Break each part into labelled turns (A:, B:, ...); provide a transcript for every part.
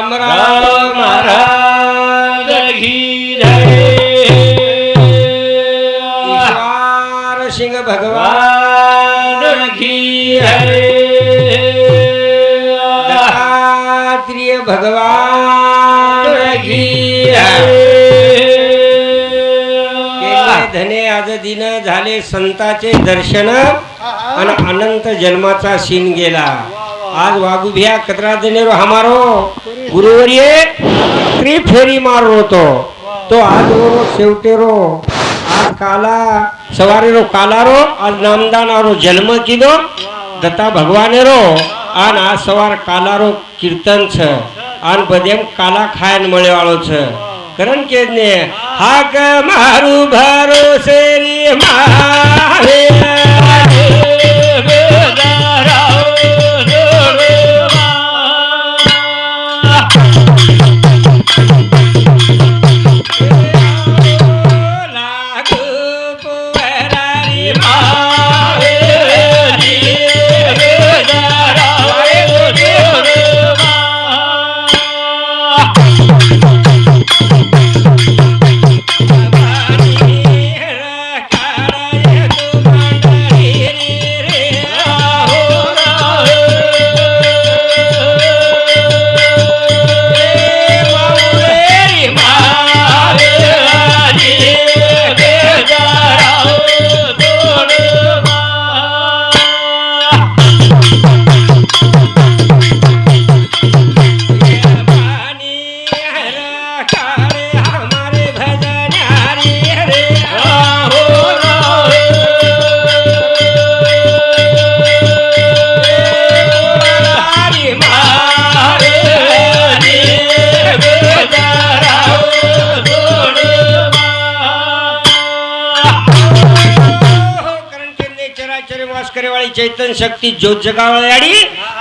A: राम राम महाराज की जय। ईश्वर सिंह भगवान की जय। दत्तात्रेय भगवान की जय। धने आज दिन झाले संताचे दर्शन आणि अनंत जन्माचा सीन गेला। आज वागुभिया कतरा देनेरो हमारो गुरुवर्य त्रिफेरी मारो तो आज वो शेवटेरो आज काला सवारेरो कालारो आज नामदानारो जन्म कीधो दत्ता भगवानेरो आन आज सवार कालारो कीर्तन छ आन बदेम काला खायन मळेवाळो छ करण के ने हाक मारू भरोसे रे मारे चैतन शक्ती ज्योत जगावळ्याडी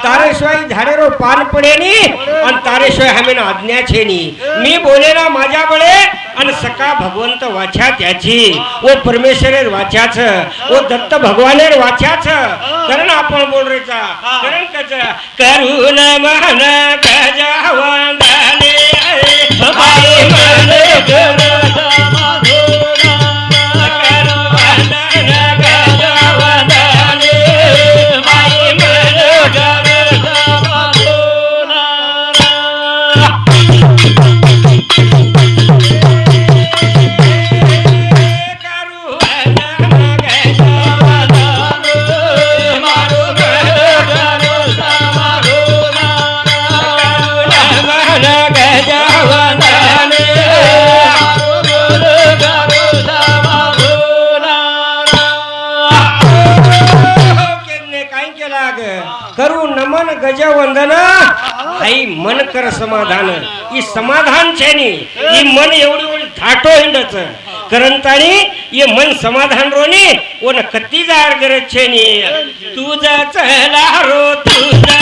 A: तारेशिवाय झाडेरो पान पडेनी आणि तारेशिवाय हमेन आज्ञा छेनी मी बोलेना माझ्या बळे आणि सका भगवंत वाचा त्याची ओ परमेश्वरेर वाचाच ओ दत्त भगवानेर वाचाच कारण आपण बोल रेचा कारण कच करुण मन गजावंदने आई मन करू नमन गज वंदना आई मन कर समाधान ई समाधान छेनी ई मन एवढी एवढी थाटो हिंडच करंतानी ये मन समाधान रोनी ओन कत्ती जार गरज छेनी तुझा चला रो तुझा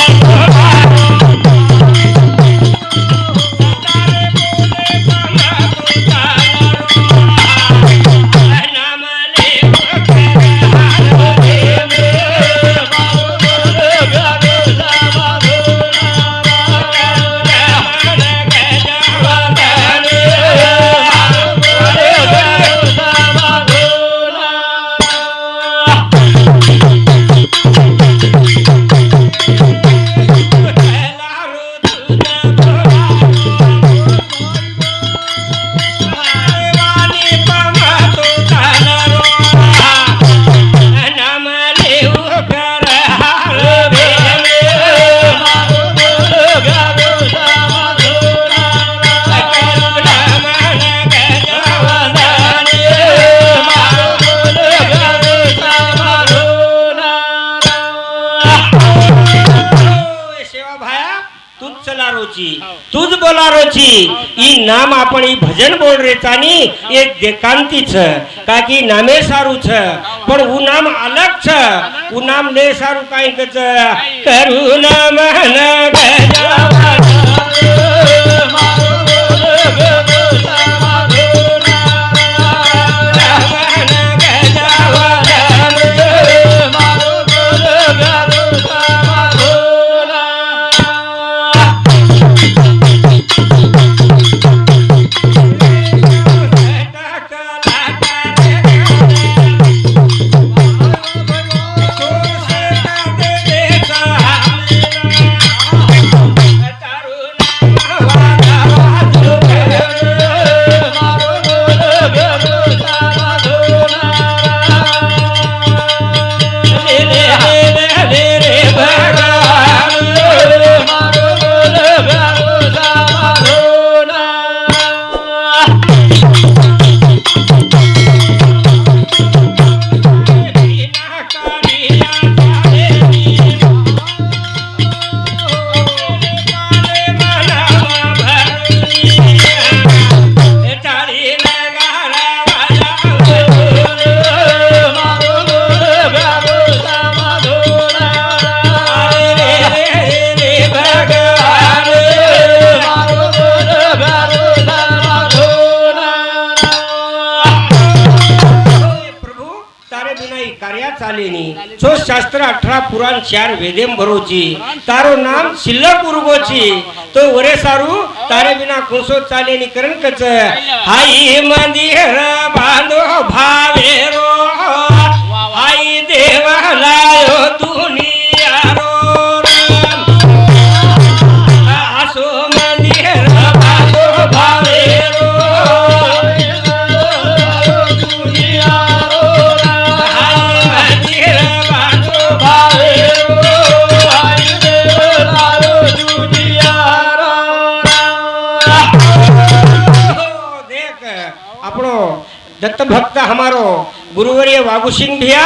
A: तुझ बोलारोची ई नाम आपण ई भजन बोल रेचानी एक देकांती छ काकी नामे सारू छ पण उ नाम अलग छ उ नाम ने सारू काई कच करुण मन गजावंदन शास्त्र 18 पुराण 4 वेदेम भरोची तारो नाम शिल्लक उर्गोची तो वरे सारू तारे बिना कुसो चाले नि करण कच हाई मंदिर बांधो भावेरो हाई देवालायो दुनिया रो आसो मंदिर बांधो भावेरो दुनिया रो हाई मंदिर बांधो भावेरो हाई देवालायो दुनिया रो देख આપણો दत्त भक्त हमारो गुरुवर्य वागुसिंग भिया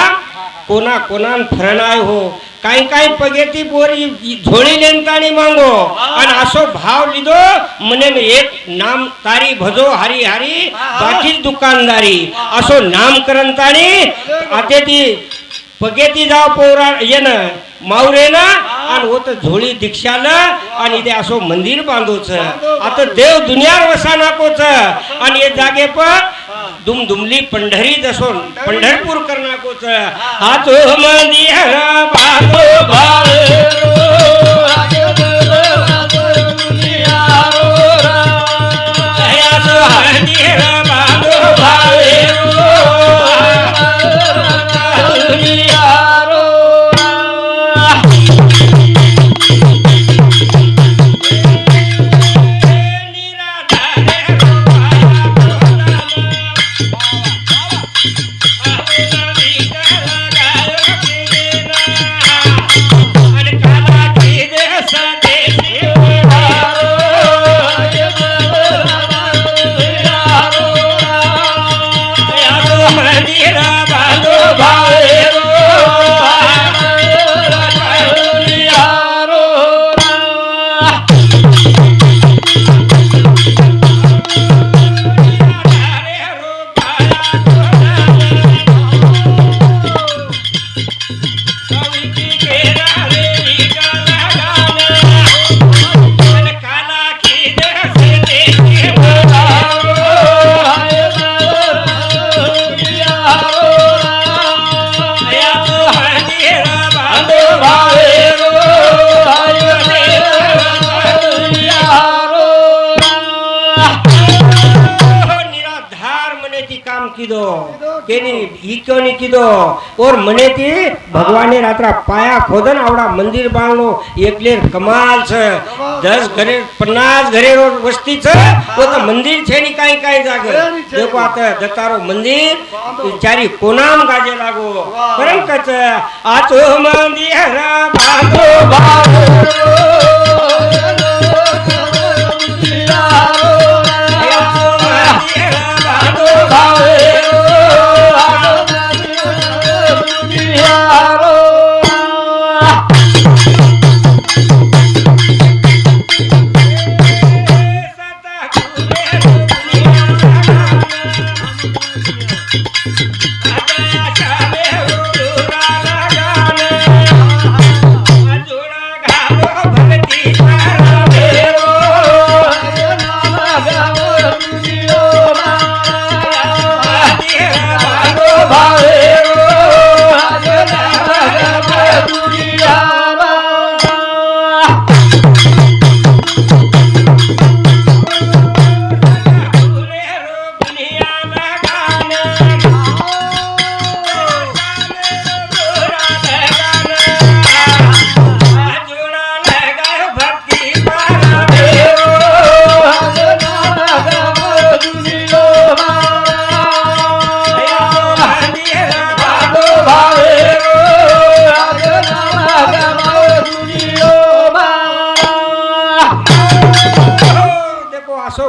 A: कोना कोनान फरणाय हो काही काही पगेती पोरी झोळी लेंताणी मांगो आणि असो भाव लिदो मने एक नाम तारी भजो हरी हरी बाकी दुकानदारी असो नामकरण ताणी आते ती पगेती जाव पोरा येन मावरेना आणि होत झोळी दीक्षाला आणि ते असो मंदिर बांधोच आता देव दुनियार वसा नाकोच आणि हे जागे प दुमदुमली पंढरी जसो पंढरपूर करनाकोच हातो मंदिर बांधो भावेरो हातो मंदिर बांधो भावेरो और मने थी भगवाने रात्रा पाया खोदन आवड़ा मंदिर बांधलो एकले कमाल छ 10 घरे 50 घरे वस्ती छ वो तो मंदिर छे नी काई काई जागे देखो आता दत्तारो मंदिर चारी कोनाम गाजे लागो करम कच आचो मंदिर बांधो भावेरो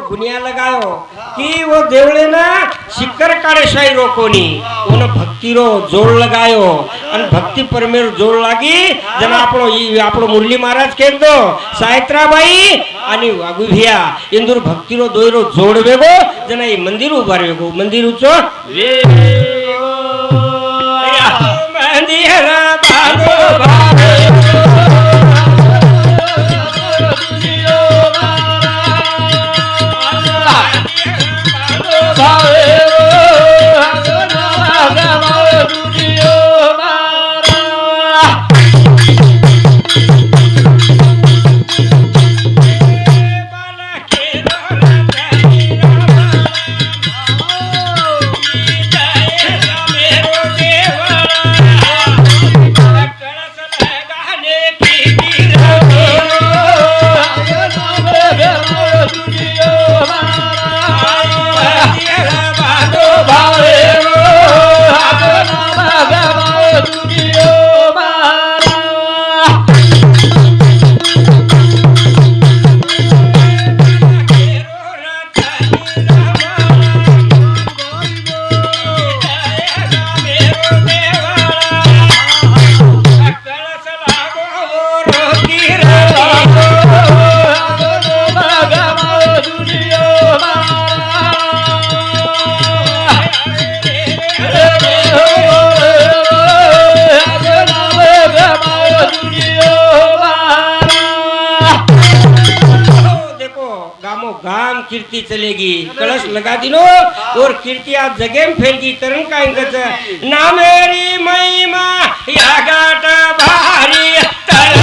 A: गुनिया लगायो कि वो देवले ना शिकर काढ़े शाही रोकोनी उन भक्ति रो जोड़ लगायो अन भक्ति परमेर जोड़ लागी जना आपणो मुरली महाराज केम दो सायत्राबाई आणि वागुभिया इंदूर भक्ति रो दोयरो जोड़ वेगो जना ये मंदिर उभार वेगो मंदिर उचो मंदिर बांधो भावे कीर्ति चलेगी कलश लगा दिनो और कीर्ति आज जगेम फैलगी तरन काय गच ना मेरी महिमा या गाट भारी तळ